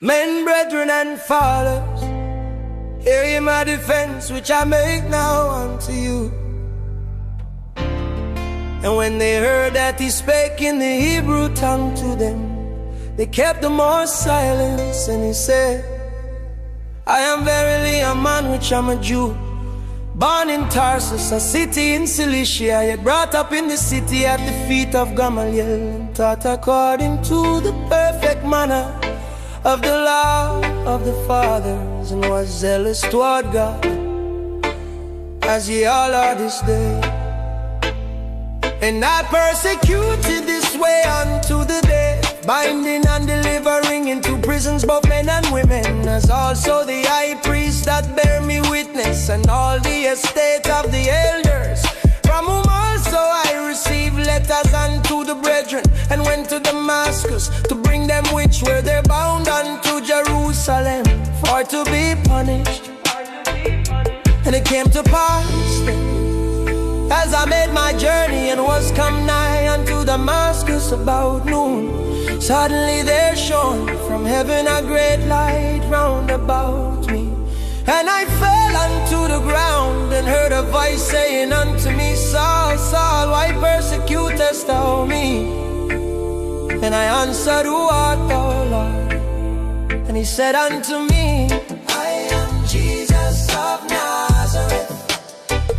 Men, brethren, and fathers, hear ye my defense, which I make now unto you. And when they heard that he spake in the Hebrew tongue to them, they kept the more silence. And he said, I am verily a man which am a Jew, born in Tarsus, a city in Cilicia, yet brought up in the city at the feet of Gamaliel, and taught according to the perfect manner of the law of the fathers, and was zealous toward God, as ye all are this day. And I persecuted this way unto the day, binding and delivering into prisons both men and women, as also the high priest that bear me witness, and all the estate of the elders, from whom also I received letters unto the brethren, and went to Damascus to bring them which were there bound unto Jerusalem, for to be punished. And it came to pass, as I made my journey and was come nigh unto Damascus about noon, suddenly there shone from heaven a great light round about me. And I fell unto the ground, and heard a voice saying unto me, Saul, Saul, why persecutest thou me? And I answered, Who art thou, Lord? And he said unto me, I am Jesus of Nazareth,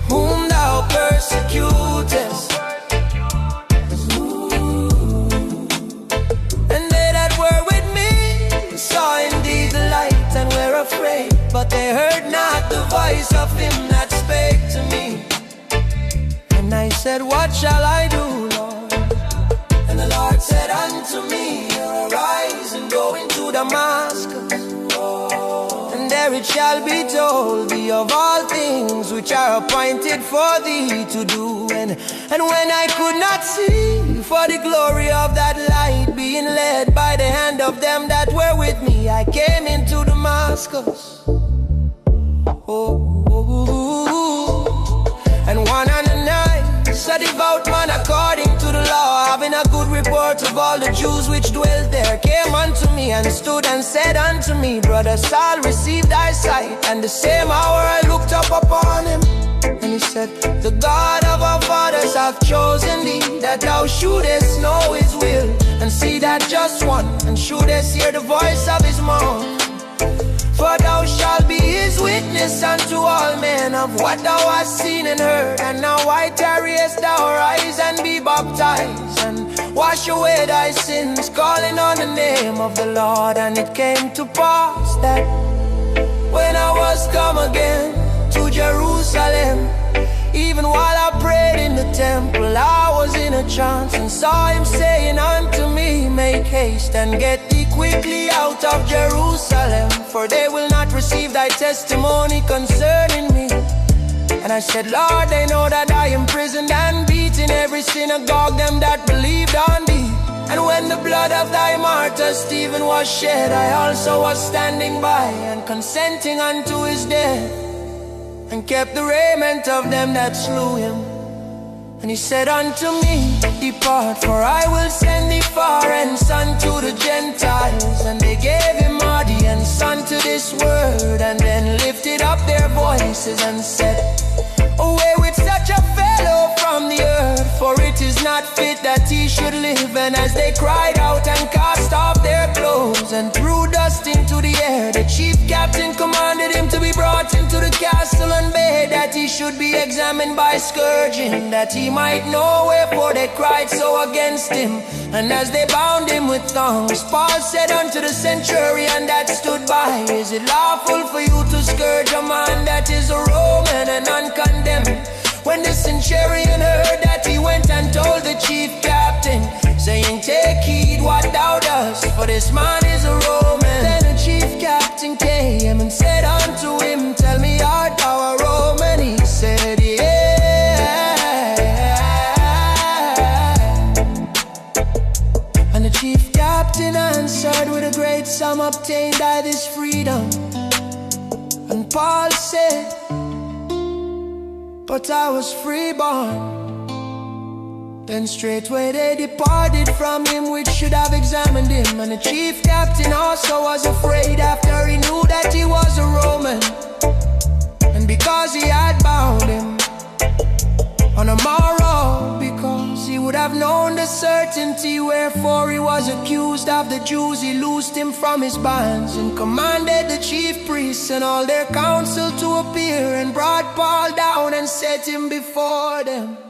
whom thou persecutest. And they that were with me saw indeed the light, and were afraid, but they heard not the voice of him that spake to me. And I said, What shall I do, Lord? And the Lord said unto me, Arise and go into Damascus, and there it shall be told thee of all things which are appointed for thee to do. And when I could not see for the glory of that light, being led by the hand of them that were with me, I came into Damascus. And one Ananias, a devout man according to the law, having a good report of all the Jews which dwelt there, came unto me and stood and said unto me, Brother Saul, receive thy sight. And the same hour I looked up upon him, and he said, The God of our fathers hath chosen thee, that thou shouldest know his will, and see that just one, and shouldest hear the voice of his mouth. For thou shalt be his witness unto all men of what thou hast seen and heard. And now why tarriest thou, arise and be baptized, and wash away thy sins, calling on the name of the Lord. And it came to pass that when I was come again to Jerusalem, even while I prayed in the temple, I was in a trance, and saw him saying unto me, Make haste and get thee quickly out of Jerusalem, for they will not receive thy testimony concerning me. And I said, Lord, they know that I imprisoned and beat in every synagogue them that believed on thee. And when the blood of thy martyr Stephen was shed, I also was standing by, and consenting unto his death, and kept the raiment of them that slew him. And he said unto me, Depart, for I will send thee far hence unto the Gentiles. And they gave him audience unto this word, and then lifted up their voices and said, Away with such a fellow from the earth, for it is not fit that he should live. And as they cried out and cast off their clothes, and threw dust into the air, the chief captain commanded him to be brought into the castle, and bade that he should be examined by scourging, that he might know wherefore they cried so against him. And as they bound him with thongs, Paul said unto the centurion that stood by, Is it lawful for you to scourge a man that is a Roman and uncondemned? When the centurion heard that, he went and told the chief captain, saying, Take heed what thou dost, for this man is a Roman. Then the chief captain came and said unto him, Tell me, art thou a Roman? He said, Yeah. And the chief captain answered, With a great sum obtained I this freedom. And Paul said, But I was freeborn, Then straightway they departed from him, which should have examined him. And the chief captain also was afraid, after he knew that he was a Roman, and because he had bound him on a morrow, because he would have known the certainty, wherefore he was accused of the Jews. He loosed him from his bands, and commanded the chief priests and all their council to appear, and brought Paul down and set him before them.